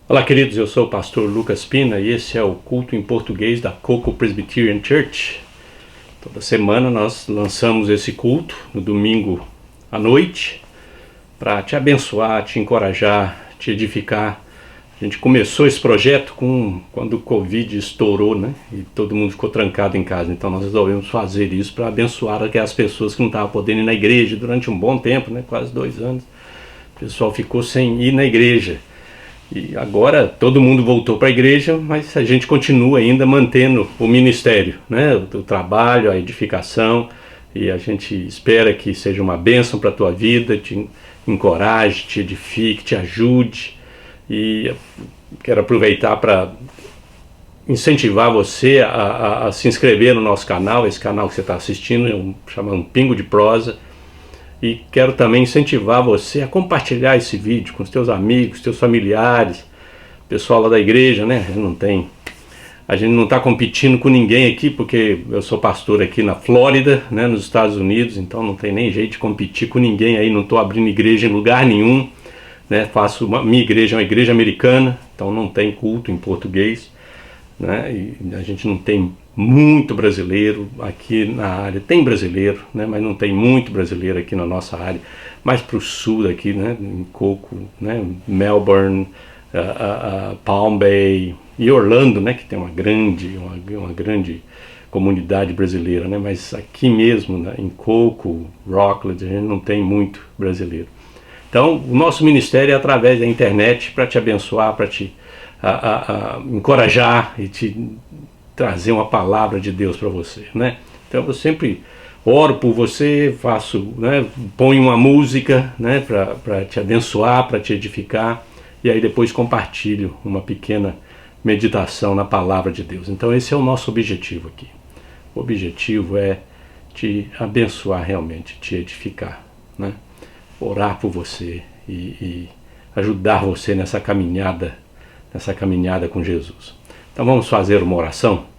Olá, queridos, eu sou o pastor Lucas Pina e esse é o culto em português da Coco Presbyterian Church. Toda semana nós lançamos esse culto no domingo à noite para te abençoar, te encorajar, te edificar. A gente começou esse projeto quando o Covid estourou, né? E todo mundo ficou trancado em casa. Então nós resolvemos fazer isso para abençoar aquelas pessoas que não estavam podendo ir na igreja durante um bom tempo, né? Quase 2 anos. O pessoal ficou sem ir na igreja. E agora todo mundo voltou para a igreja, mas a gente continua ainda mantendo o ministério, né? O trabalho, a edificação, e a gente espera que seja uma bênção para a tua vida, te encoraje, te edifique, te ajude. E quero aproveitar para incentivar você a se inscrever no nosso canal. Esse canal que você está assistindo é chamado Pingo de Prosa. E quero também incentivar você a compartilhar esse vídeo com os teus amigos, teus familiares, pessoal lá da igreja, né? A gente não está competindo com ninguém aqui, porque eu sou pastor aqui na Flórida, né, nos Estados Unidos, então não tem nem jeito de competir com ninguém aí, não estou abrindo igreja em lugar nenhum, né? Minha igreja é uma igreja americana, então não tem culto em português, né? E a gente não tem muito brasileiro aqui na área. Tem brasileiro, né, mas não tem muito brasileiro aqui na nossa área. Mais para o sul daqui, né, em Coco, né, Melbourne, Palm Bay e Orlando, né, que tem uma grande comunidade brasileira, né, mas aqui mesmo, né, em Coco, Rockledge, a gente não tem muito brasileiro. Então, o nosso ministério é através da internet para te abençoar, para te encorajar e te trazer uma palavra de Deus para você, né? Então eu sempre oro por você, ponho uma música, né, para te abençoar, para te edificar, e aí depois compartilho uma pequena meditação na palavra de Deus. Então esse é o nosso objetivo aqui. O objetivo é te abençoar realmente, te edificar, né? Orar por você e ajudar você nessa caminhada com Jesus. Então vamos fazer uma oração.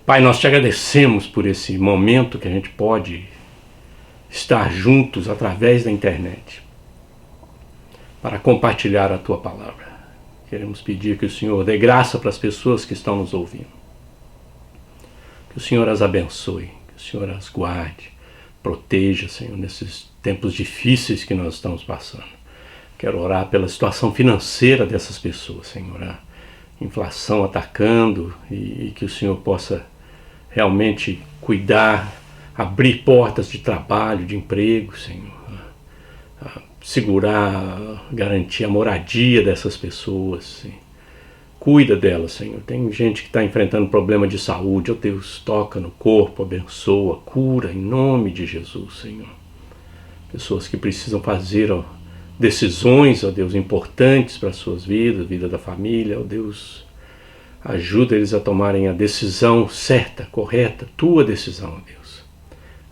Pai, nós te agradecemos por esse momento que a gente pode estar juntos através da internet para compartilhar a tua palavra. Queremos pedir que o Senhor dê graça para as pessoas que estão nos ouvindo. Que o Senhor as abençoe, que o Senhor as guarde, proteja, Senhor, nesses tempos difíceis que nós estamos passando. Quero orar pela situação financeira dessas pessoas, Senhor. A inflação atacando e que o Senhor possa realmente cuidar, abrir portas de trabalho, de emprego, Senhor. Segurar, garantir a moradia dessas pessoas, Senhor. Cuida delas, Senhor. Tem gente que está enfrentando problema de saúde. Ó Deus, toca no corpo, abençoa, cura, em nome de Jesus, Senhor. Pessoas que precisam fazer decisões, ó Deus, importantes para as suas vidas, vida da família, ó Deus, ajuda eles a tomarem a decisão certa, correta, tua decisão, ó Deus.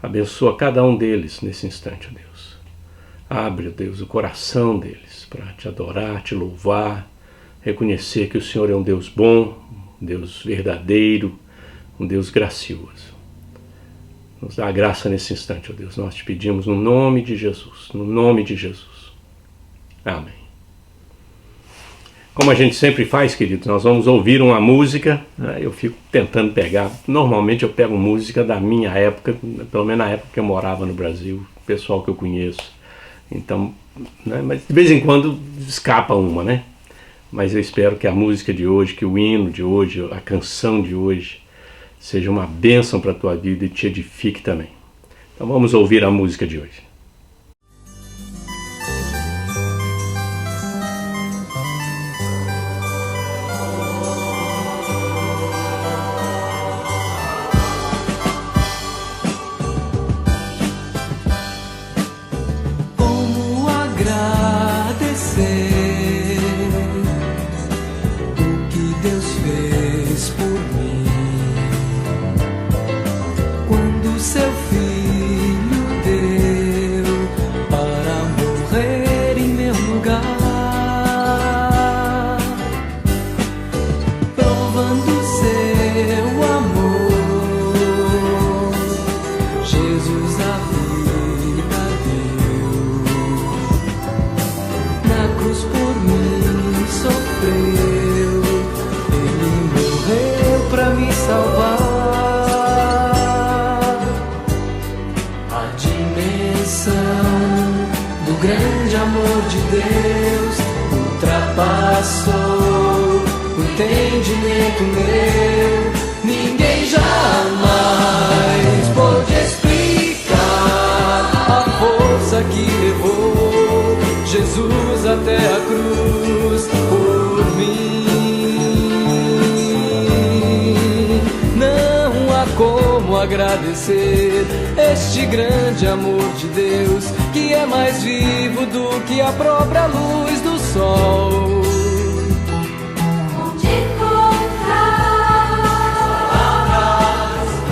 Abençoa cada um deles nesse instante, ó Deus. Abre, ó Deus, o coração deles para te adorar, te louvar, reconhecer que o Senhor é um Deus bom, um Deus verdadeiro, um Deus gracioso. Nos dá a graça nesse instante, ó Deus. Nós te pedimos no nome de Jesus, no nome de Jesus. Amém. Como a gente sempre faz, queridos, nós vamos ouvir uma música, né? Eu fico tentando pegar, normalmente eu pego música da minha época, pelo menos na época que eu morava no Brasil, pessoal que eu conheço. Então, né? Mas de vez em quando escapa uma, né? Mas eu espero que a música de hoje, que o hino de hoje, a canção de hoje, seja uma bênção para a tua vida e te edifique também. Então vamos ouvir a música de hoje. Seu filho Deus dimensão do grande amor de Deus ultrapassou o entendimento meu. Ninguém jamais pôde explicar a força que levou Jesus até a cruz por mim. Não há como agradecer este grande amor de Deus, que é mais vivo do que a própria luz do sol. Onde encontrar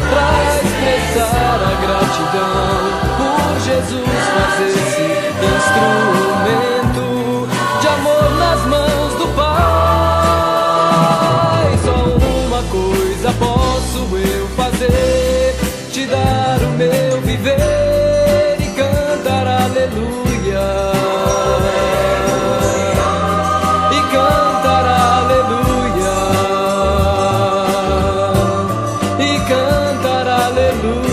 Pra expressar a gratidão por Jesus fazer-se instrumento de amor nas mãos do Pai. Só uma coisa posso eu fazer: te dar o meu viver e cantar aleluia. E cantar aleluia. E cantar aleluia.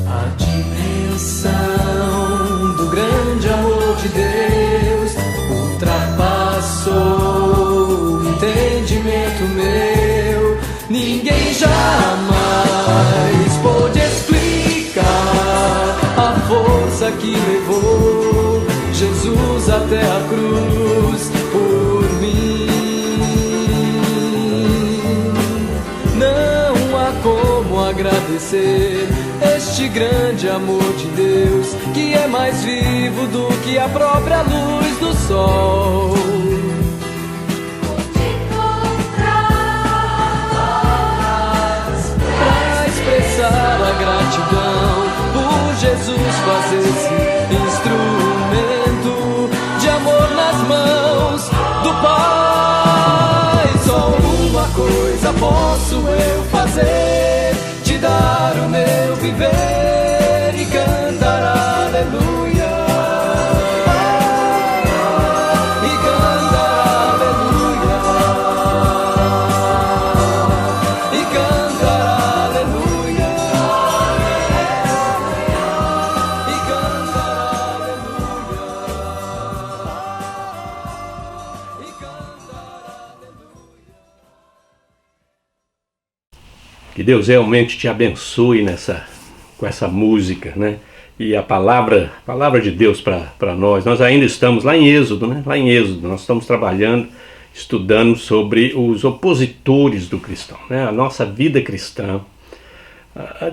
A dimensão do grande amor de Deus ultrapassou o entendimento meu. Ninguém jamais pôde explicar a força que levou Jesus até a cruz por mim. Não há como agradecer este grande amor de Deus, que é mais vivo do que a própria luz do sol. Pra expressar a gratidão por Jesus fazer-se instrumento de amor nas mãos do Pai. Só uma coisa posso eu fazer: te dar o meu viver e cantar aleluia. E cantar aleluia. E cantar aleluia. E cantar aleluia. E cantar aleluia. Que Deus realmente te abençoe com essa música, né? E a palavra de Deus para nós. Nós ainda estamos lá em Êxodo, né? Lá em Êxodo, nós estamos trabalhando, estudando sobre os opositores do cristão, né? A nossa vida cristã.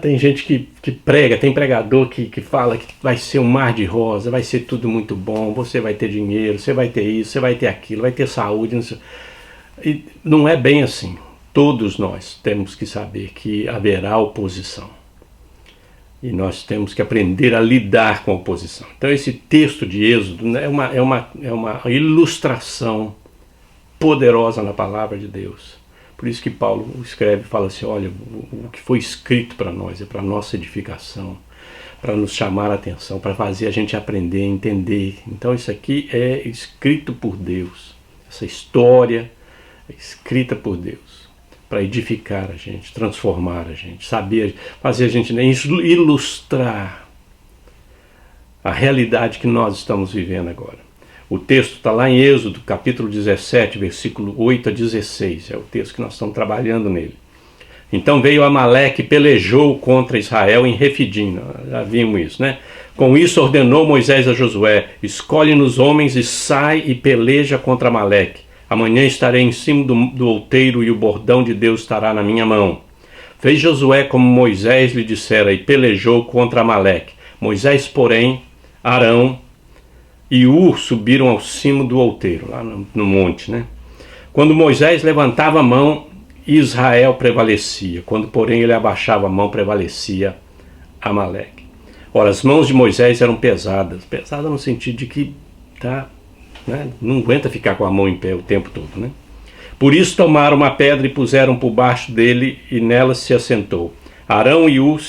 Tem gente que prega, tem pregador que fala que vai ser um mar de rosa, vai ser tudo muito bom, você vai ter dinheiro, você vai ter isso, você vai ter aquilo, vai ter saúde. Não sei. E não é bem assim. Todos nós temos que saber que haverá oposição. E nós temos que aprender a lidar com a oposição. Então esse texto de Êxodo, né, é uma ilustração poderosa na palavra de Deus. Por isso que Paulo escreve e fala assim: olha, o que foi escrito para nós é para nossa edificação, para nos chamar a atenção, para fazer a gente aprender, entender. Então isso aqui é escrito por Deus. Essa história é escrita por Deus para edificar a gente, transformar a gente, saber, fazer a gente, né, ilustrar a realidade que nós estamos vivendo agora. O texto está lá em Êxodo, capítulo 17, versículo 8 a 16. É o texto que nós estamos trabalhando nele. Então veio Amaleque e pelejou contra Israel em Refidim. Já vimos isso, né? Com isso ordenou Moisés a Josué: escolhe-nos homens e sai e peleja contra Amaleque. Amanhã estarei em cima do outeiro e o bordão de Deus estará na minha mão. Fez Josué como Moisés lhe dissera e pelejou contra Amaleque. Moisés, porém, Arão e Ur subiram ao cimo do outeiro, lá no monte, né? Quando Moisés levantava a mão, Israel prevalecia. Quando, porém, ele abaixava a mão, prevalecia Amaleque. Ora, as mãos de Moisés eram pesadas. Pesadas no sentido de que né? Não aguenta ficar com a mão em pé o tempo todo, né? Por isso tomaram uma pedra e puseram por baixo dele, e nela se assentou. Arão e Hur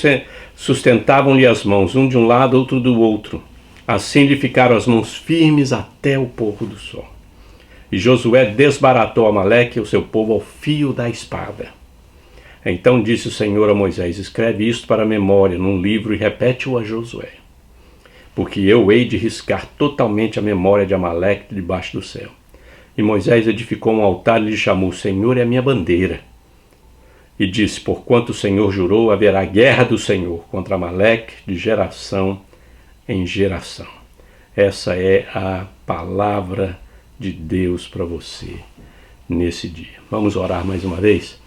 sustentavam-lhe as mãos, um de um lado, outro do outro. Assim lhe ficaram as mãos firmes até o pôr do sol. E Josué desbaratou Amaleque e o seu povo ao fio da espada. Então disse o Senhor a Moisés: escreve isto para a memória num livro e repete-o a Josué, porque eu hei de riscar totalmente a memória de Amaleque debaixo do céu. E Moisés edificou um altar e lhe chamou: o Senhor é a minha bandeira. E disse: porquanto o Senhor jurou, haverá guerra do Senhor contra Amaleque de geração em geração. Essa é a palavra de Deus para você nesse dia. Vamos orar mais uma vez?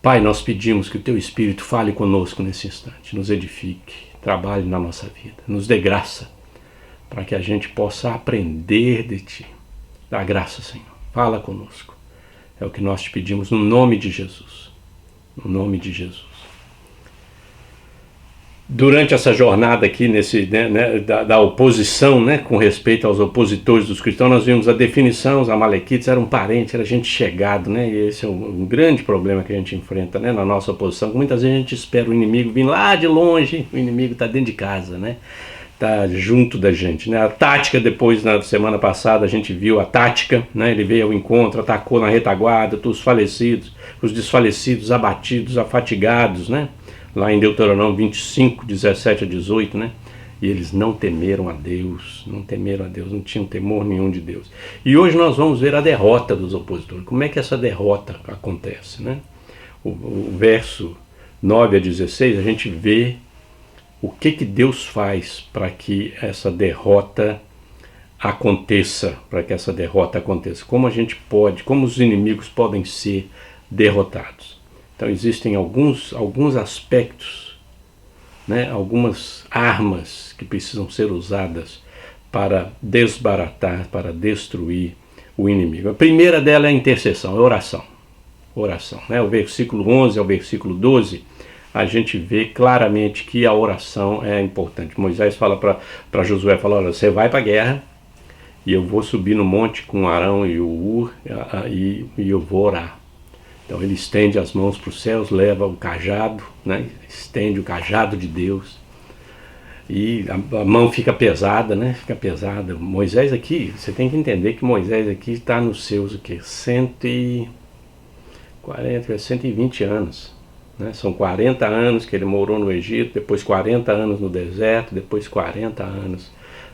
Pai, nós pedimos que o Teu Espírito fale conosco nesse instante, nos edifique, trabalhe na nossa vida, nos dê graça, para que a gente possa aprender de Ti. Dá graça, Senhor. Fala conosco. É o que nós te pedimos no nome de Jesus. No nome de Jesus. Durante essa jornada aqui da oposição, com respeito aos opositores dos cristãos, nós vimos a definição: os amalequitas eram parentes, era gente chegado, e esse é um grande problema que a gente enfrenta, na nossa oposição. Muitas vezes a gente espera o inimigo vir lá de longe, o inimigo está dentro de casa, está junto da gente. A tática, depois, na semana passada, a gente viu a tática, ele veio ao encontro, atacou na retaguarda, os falecidos, os desfalecidos, abatidos, afatigados, lá em Deuteronômio 25, 17 a 18, e eles não temeram a Deus, não tinham temor nenhum de Deus. E hoje nós vamos ver a derrota dos opositores. Como é que essa derrota acontece, O verso 9 a 16, a gente vê o que Deus faz para que essa derrota aconteça, como a gente pode, como os inimigos podem ser derrotados. Então existem alguns aspectos, algumas armas que precisam ser usadas para desbaratar, para destruir o inimigo. A primeira dela é a intercessão, é a oração. O versículo 11 ao versículo 12, a gente vê claramente que a oração é importante. Moisés fala para Josué, olha, você vai para a guerra e eu vou subir no monte com Arão e o Hur e eu vou orar. Então ele estende as mãos para os céus, leva o cajado, estende o cajado de Deus, e a mão fica pesada, fica pesada. Moisés aqui, você tem que entender que Moisés aqui está nos seus 120 anos. São 40 anos que ele morou no Egito, depois 40 anos no deserto, depois 40 anos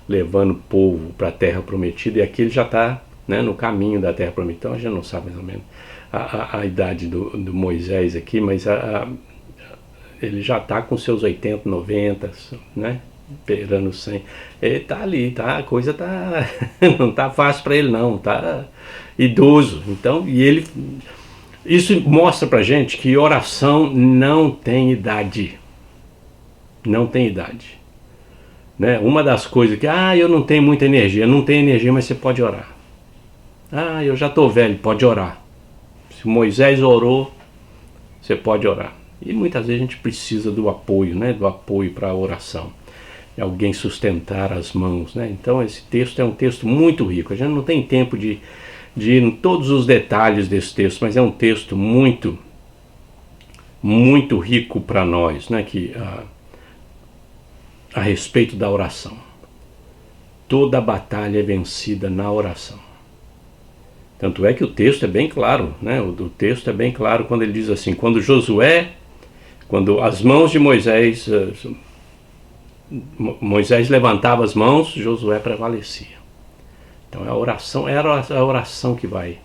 levando o povo para a terra prometida, e aqui ele já está no caminho da terra prometida. Então a gente não sabe mais ou menos a idade do Moisés aqui, mas ele já está com seus 80, 90, beirando 100. Ele está ali, a coisa não está fácil para ele não, está idoso. Então, isso mostra pra gente que oração não tem idade. Não tem idade. Uma das coisas que, eu não tenho muita energia. Não tem energia, mas você pode orar. Eu já estou velho, pode orar. Se Moisés orou, você pode orar. E muitas vezes a gente precisa do apoio, do apoio para a oração. De alguém sustentar as mãos, Então esse texto é um texto muito rico. A gente não tem tempo de ir em todos os detalhes desse texto, mas é um texto muito, muito rico para nós, a respeito da oração. Toda batalha é vencida na oração. Tanto é que o texto é bem claro, o texto é bem claro quando ele diz assim: quando as mãos de Moisés levantava as mãos, Josué prevalecia. Então a oração era a oração que vai,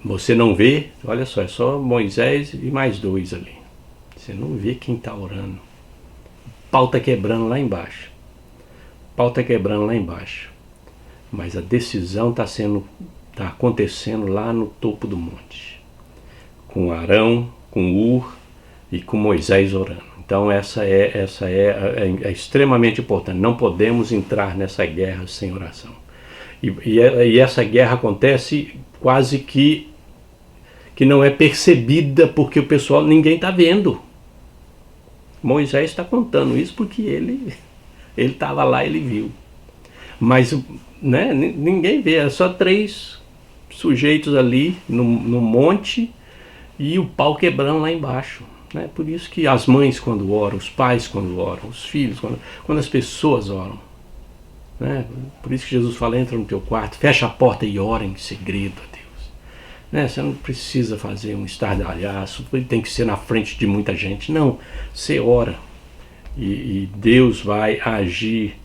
você não vê, olha só, é só Moisés e mais dois ali. Você não vê quem está orando. O pau está quebrando lá embaixo. Mas a decisão está acontecendo lá no topo do monte, com Arão, com Hur e com Moisés orando. Então essa é extremamente importante. Não podemos entrar nessa guerra sem oração. E essa guerra acontece quase que não é percebida, porque o pessoal, ninguém está vendo. Moisés está contando isso porque ele estava lá, ele viu. Mas, né, ninguém vê, é só 3 sujeitos ali no monte e o pau quebrando lá embaixo. Né? Por isso que as mães quando oram, os pais quando oram, os filhos, quando as pessoas oram. Né? Por isso que Jesus fala, entra no teu quarto, fecha a porta e ora em segredo a Deus. Né? Você não precisa fazer um estardalhaço, tem que ser na frente de muita gente. Não, você ora e Deus vai agir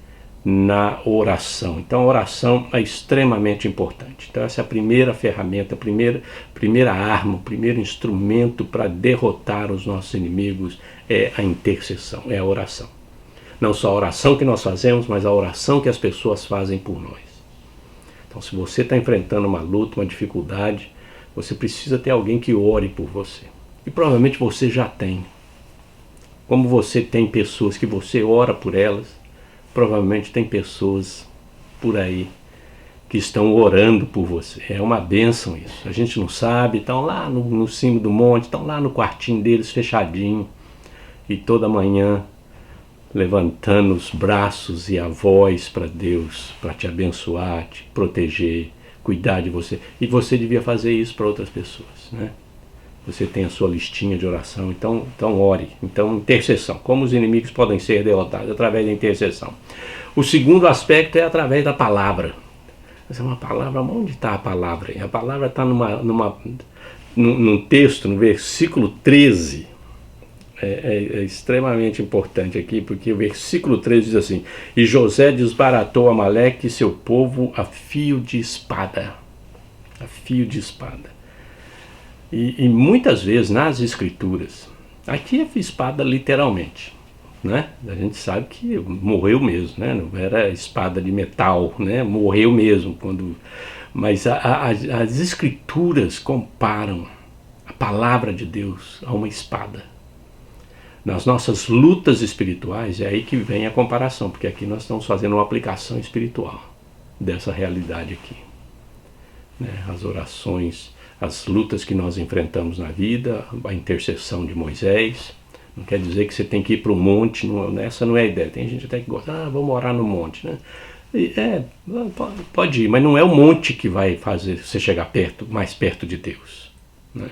na oração. Então a oração é extremamente importante. Então essa é a primeira ferramenta, a primeira arma, o primeiro instrumento para derrotar os nossos inimigos é a intercessão, é a oração. Não só a oração que nós fazemos, mas a oração que as pessoas fazem por nós. Então se você está enfrentando uma luta, uma dificuldade, você precisa ter alguém que ore por você. E provavelmente você já tem. Como você tem pessoas que você ora por elas, provavelmente tem pessoas por aí que estão orando por você. É uma bênção isso. A gente não sabe, estão lá no cimo do monte, estão lá no quartinho deles fechadinho, e toda manhã levantando os braços e a voz para Deus, para te abençoar, te proteger, cuidar de você. E você devia fazer isso para outras pessoas, né? Você tem a sua listinha de oração, então ore. Então, intercessão. Como os inimigos podem ser derrotados? Através da intercessão. O segundo aspecto é através da palavra. Essa é uma palavra, onde está a palavra? A palavra está num texto, no versículo 13. É extremamente importante aqui, porque o versículo 13 diz assim: e José desbaratou Amaleque e seu povo a fio de espada. A fio de espada. E muitas vezes nas escrituras, aqui é espada literalmente, né? A gente sabe que morreu mesmo, né? Não era espada de metal, né? Morreu mesmo. Mas as escrituras comparam a palavra de Deus a uma espada. Nas nossas lutas espirituais é aí que vem a comparação, porque aqui nós estamos fazendo uma aplicação espiritual dessa realidade aqui, né? As orações, as lutas que nós enfrentamos na vida, a intercessão de Moisés. Não quer dizer que você tem que ir para o monte, essa não é a ideia. Tem gente até que gosta, vamos orar no monte, né? Pode ir, mas não é o monte que vai fazer você chegar mais perto de Deus, né?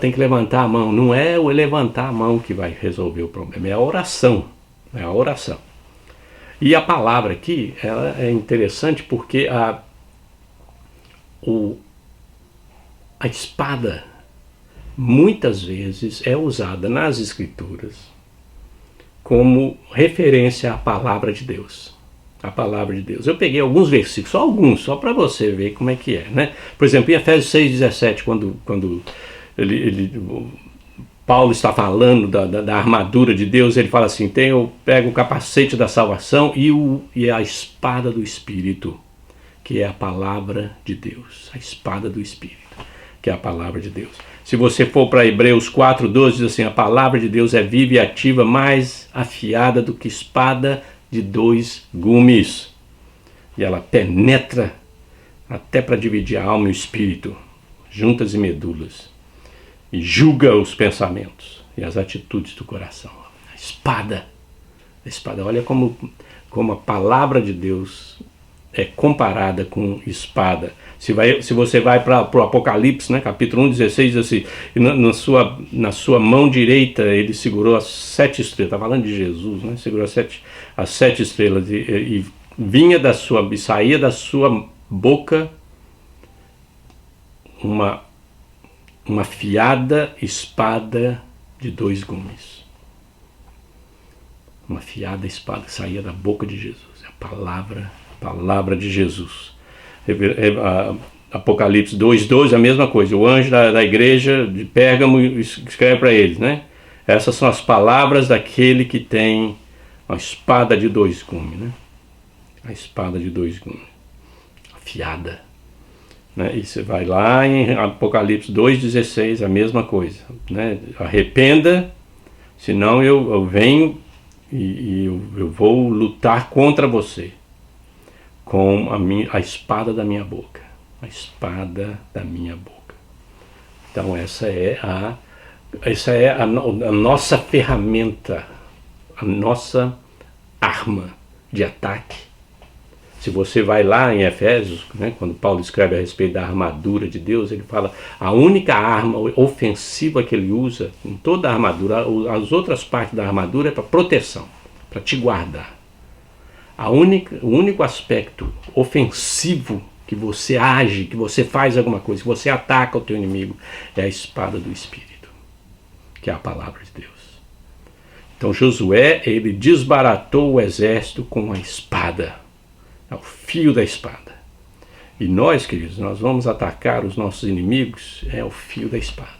Tem que levantar a mão. Não é o levantar a mão que vai resolver o problema, é a oração. É a oração. E a palavra aqui, ela é interessante porque a espada muitas vezes é usada nas escrituras como referência à palavra de Deus. A palavra de Deus. Eu peguei alguns versículos, só para você ver como é que é, né? Por exemplo, em Efésios 6,17, quando Paulo está falando da armadura de Deus, ele fala assim: pega o capacete da salvação e a espada do Espírito, que é a palavra de Deus. A espada do Espírito, que é a palavra de Deus. Se você for para Hebreus 4,12, diz assim: a palavra de Deus é viva e ativa, mais afiada do que espada de 2 gumes. E ela penetra até para dividir a alma e o espírito, juntas e medulas, e julga os pensamentos e as atitudes do coração. A espada, olha como a palavra de Deus é comparada com espada. Se você vai para o Apocalipse, né, capítulo 1,16, diz assim: na sua mão direita ele segurou as 7 estrelas. Está falando de Jesus, né? Segurou as 7 estrelas e saía da sua boca uma afiada espada de 2 gumes. Uma afiada espada que saía da boca de Jesus. É a palavra de Jesus. Apocalipse 2,12, a mesma coisa. O anjo da igreja de Pérgamo escreve para eles, né? Essas são as palavras daquele que tem uma espada de 2 gumes, né? A espada de 2 gumes, afiada, né? E você vai lá em Apocalipse 2,16, a mesma coisa, né? Arrependa, senão eu venho e eu vou lutar contra você com a espada da minha boca. A espada da minha boca. Então essa é a nossa ferramenta, a nossa arma de ataque. Se você vai lá em Efésios, né, quando Paulo escreve a respeito da armadura de Deus, ele fala a única arma ofensiva que ele usa em toda a armadura, as outras partes da armadura é para proteção, para te guardar. O único aspecto ofensivo que você age, que você faz alguma coisa, que você ataca o teu inimigo, é a espada do Espírito, que é a palavra de Deus. Então Josué, ele desbaratou o exército com a espada, é o fio da espada. E nós, queridos, nós vamos atacar os nossos inimigos, é o fio da espada.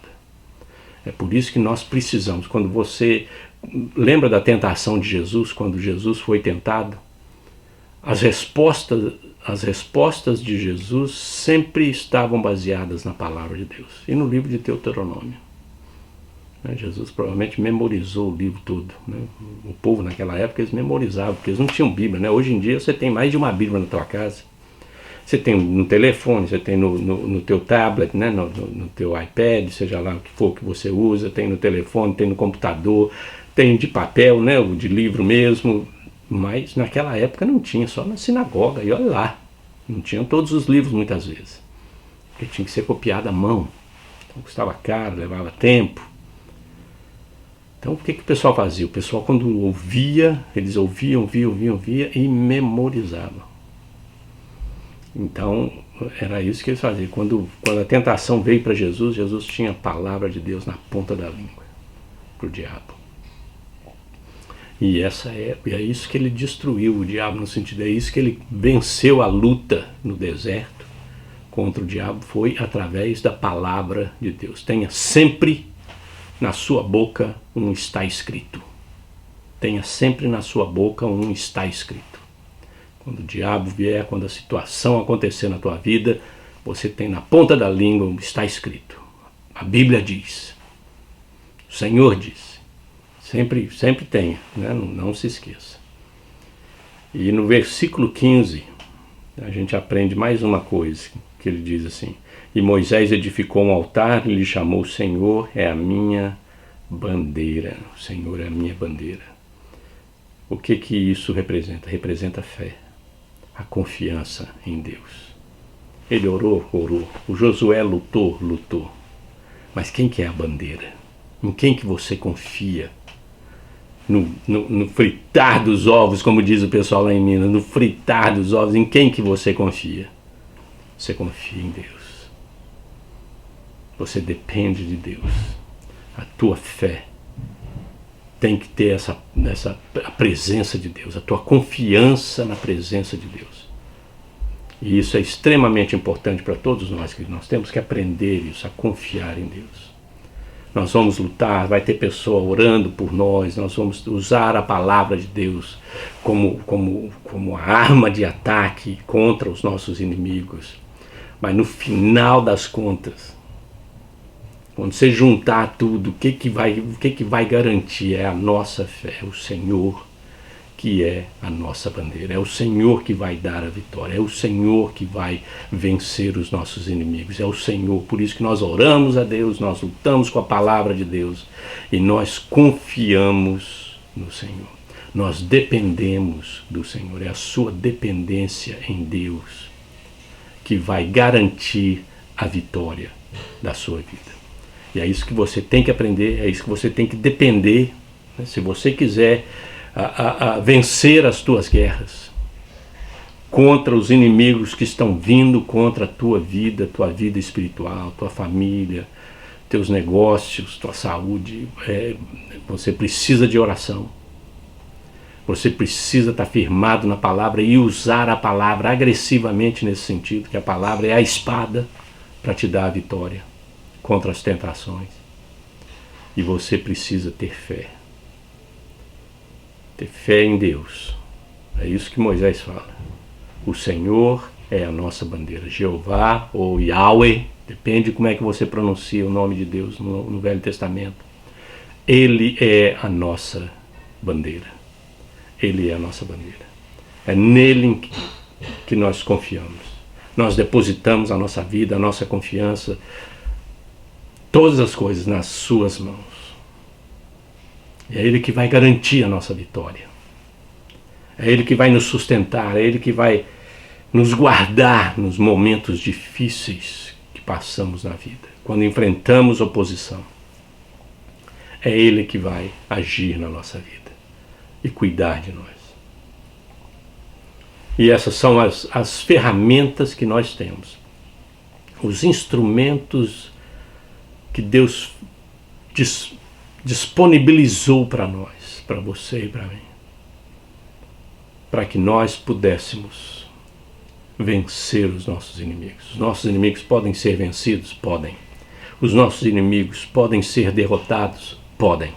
É por isso que nós precisamos, quando você lembra da tentação de Jesus, quando Jesus foi tentado, as respostas de Jesus sempre estavam baseadas na palavra de Deus e no livro de Deuteronômio. Jesus provavelmente memorizou o livro todo. O povo naquela época eles memorizavam, porque eles não tinham Bíblia. Hoje em dia você tem mais de uma Bíblia na tua casa. Você tem no telefone, você tem no teu tablet, no teu iPad, seja lá o que for que você usa, tem no telefone, tem no computador, tem de papel, de livro mesmo. Mas naquela época não tinha, só na sinagoga, e olha lá, não tinham todos os livros muitas vezes, porque tinha que ser copiado à mão, então custava caro, levava tempo. Então o que o pessoal fazia? O pessoal quando ouvia, eles ouviam e memorizavam. Então era isso que eles faziam. Quando a tentação veio para Jesus, Jesus tinha a palavra de Deus na ponta da língua para o diabo. E é isso que ele destruiu o diabo, no sentido, é isso que ele venceu a luta no deserto contra o diabo, foi através da palavra de Deus. Tenha sempre na sua boca um está escrito. Tenha sempre na sua boca um está escrito. Quando o diabo vier, quando a situação acontecer na tua vida, você tem na ponta da língua um está escrito. A Bíblia diz. O Senhor diz. Sempre tenha, não se esqueça. E no versículo 15, a gente aprende mais uma coisa, que ele diz assim: e Moisés edificou um altar e lhe chamou: o Senhor é a minha bandeira. O Senhor é a minha bandeira. O que isso representa? Representa a fé, a confiança em Deus. Ele orou. O Josué lutou. Mas quem que é a bandeira? Em quem que você confia? No fritar dos ovos, como diz o pessoal lá em Minas, no fritar dos ovos, em quem que você confia? Você confia em Deus. Você depende de Deus. A tua fé tem que ter a presença de Deus, a tua confiança na presença de Deus. E isso é extremamente importante para todos nós, que nós temos que aprender isso, a confiar em Deus. Nós vamos lutar, vai ter pessoa orando por nós vamos usar a palavra de Deus como a arma de ataque contra os nossos inimigos. Mas no final das contas, quando você juntar tudo, o que vai garantir? É a nossa fé, é o Senhor que é a nossa bandeira, é o Senhor que vai dar a vitória, é o Senhor que vai vencer os nossos inimigos, é o Senhor. Por isso que nós oramos a Deus, nós lutamos com a palavra de Deus e nós confiamos no Senhor, nós dependemos do Senhor. É a sua dependência em Deus que vai garantir a vitória da sua vida. E é isso que você tem que aprender, é isso que você tem que depender, se você quiser a vencer as tuas guerras contra os inimigos que estão vindo contra a tua vida espiritual, tua família, teus negócios, tua saúde. Você precisa de oração. Você precisa estar firmado na palavra e usar a palavra agressivamente nesse sentido, que a palavra é a espada para te dar a vitória contra as tentações. E você precisa ter fé. Ter fé em Deus. É isso que Moisés fala. O Senhor é a nossa bandeira. Jeová ou Yahweh, depende de como é que você pronuncia o nome de Deus no Velho Testamento. Ele é a nossa bandeira. Ele é a nossa bandeira. É nele que nós confiamos. Nós depositamos a nossa vida, a nossa confiança, todas as coisas nas suas mãos. É Ele que vai garantir a nossa vitória. É Ele que vai nos sustentar, é Ele que vai nos guardar nos momentos difíceis que passamos na vida, quando enfrentamos oposição. É Ele que vai agir na nossa vida e cuidar de nós. E essas são as ferramentas que nós temos, os instrumentos que Deus disponibilizou para nós, para você e para mim, para que nós pudéssemos vencer os nossos inimigos. Os nossos inimigos podem ser vencidos? Podem. Os nossos inimigos podem ser derrotados? Podem.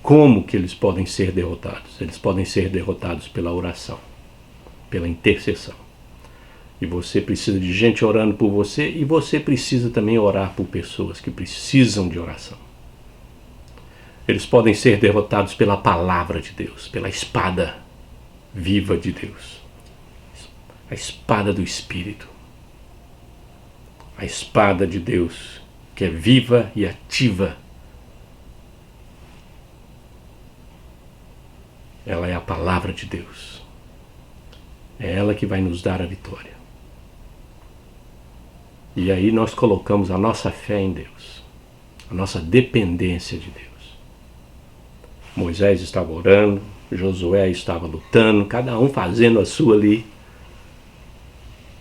Como que eles podem ser derrotados? Eles podem ser derrotados pela oração, pela intercessão. E você precisa de gente orando por você, e você precisa também orar por pessoas que precisam de oração. Eles podem ser derrotados pela palavra de Deus, pela espada viva de Deus, a espada do Espírito, a espada de Deus que é viva e ativa. Ela é a palavra de Deus. É ela que vai nos dar a vitória. E aí nós colocamos a nossa fé em Deus, a nossa dependência de Deus. Moisés estava orando, Josué estava lutando, cada um fazendo a sua ali.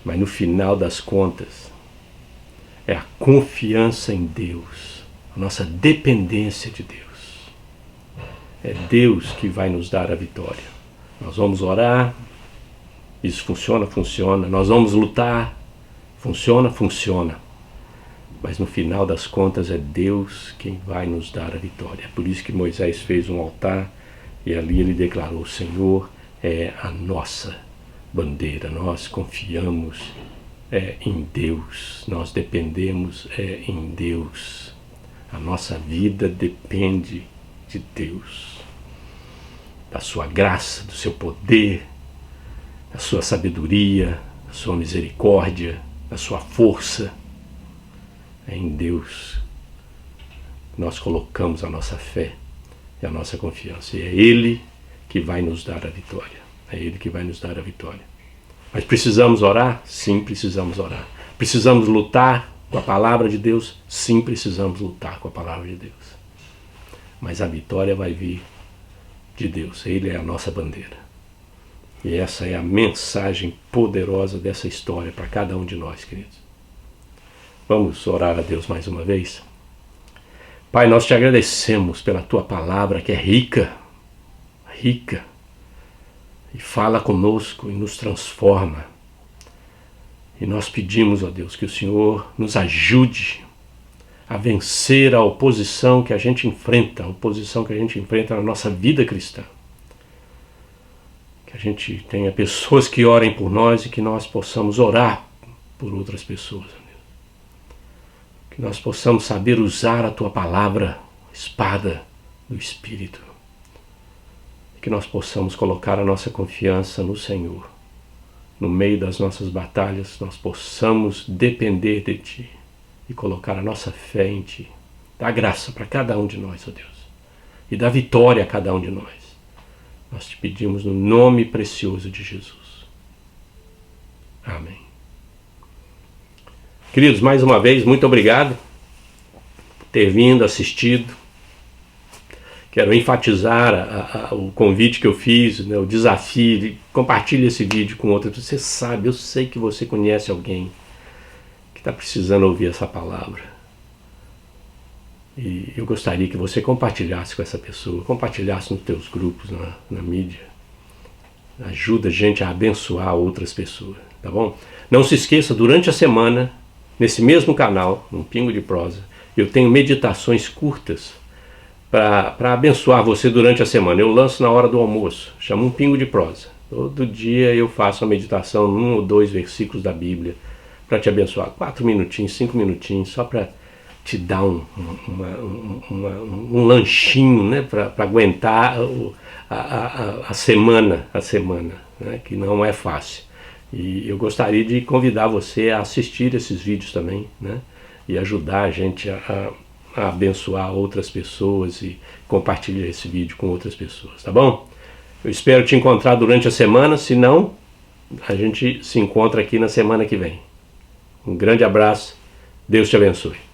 Mas no final das contas, é a confiança em Deus, a nossa dependência de Deus. É Deus que vai nos dar a vitória. Nós vamos orar, isso funciona, funciona. Nós vamos lutar, funciona, funciona. Mas no final das contas é Deus quem vai nos dar a vitória. É por isso que Moisés fez um altar e ali ele declarou: o Senhor é a nossa bandeira. Nós confiamos em Deus, nós dependemos em Deus. A nossa vida depende de Deus, da sua graça, do seu poder, da sua sabedoria, da sua misericórdia, da sua força. É em Deus que nós colocamos a nossa fé e a nossa confiança. E é Ele que vai nos dar a vitória. É Ele que vai nos dar a vitória. Mas precisamos orar? Sim, precisamos orar. Precisamos lutar com a palavra de Deus? Sim, precisamos lutar com a palavra de Deus. Mas a vitória vai vir de Deus. Ele é a nossa bandeira. E essa é a mensagem poderosa dessa história para cada um de nós, queridos. Vamos orar a Deus mais uma vez? Pai, nós te agradecemos pela tua palavra que é rica, rica, e fala conosco e nos transforma. E nós pedimos, ó Deus, que o Senhor nos ajude a vencer a oposição que a gente enfrenta, na nossa vida cristã. Que a gente tenha pessoas que orem por nós e que nós possamos orar por outras pessoas. Que nós possamos saber usar a tua palavra, espada do Espírito. Que nós possamos colocar a nossa confiança no Senhor. No meio das nossas batalhas, nós possamos depender de Ti e colocar a nossa fé em Ti. Dá graça para cada um de nós, ó Deus. E dá vitória a cada um de nós. Nós te pedimos no nome precioso de Jesus. Amém. Queridos, mais uma vez, muito obrigado por ter vindo, assistido. Quero enfatizar o convite que eu fiz, né, o desafio. Compartilhe esse vídeo com outras pessoas. Você sabe, eu sei que você conhece alguém que está precisando ouvir essa palavra. E eu gostaria que você compartilhasse com essa pessoa, compartilhasse nos teus grupos, na mídia. Ajuda a gente a abençoar outras pessoas, tá bom? Não se esqueça, durante a semana, nesse mesmo canal, um Pingo de Prosa, eu tenho meditações curtas para abençoar você durante a semana. Eu lanço na hora do almoço, chama um Pingo de Prosa. Todo dia eu faço uma meditação, 1 ou 2 versículos da Bíblia, para te abençoar. 4 minutinhos, 5 minutinhos, só para te dar um lanchinho, né, para aguentar a semana, né, que não é fácil. E eu gostaria de convidar você a assistir esses vídeos também, né, e ajudar a gente a abençoar outras pessoas e compartilhar esse vídeo com outras pessoas, tá bom? Eu espero te encontrar durante a semana, se não, a gente se encontra aqui na semana que vem. Um grande abraço, Deus te abençoe.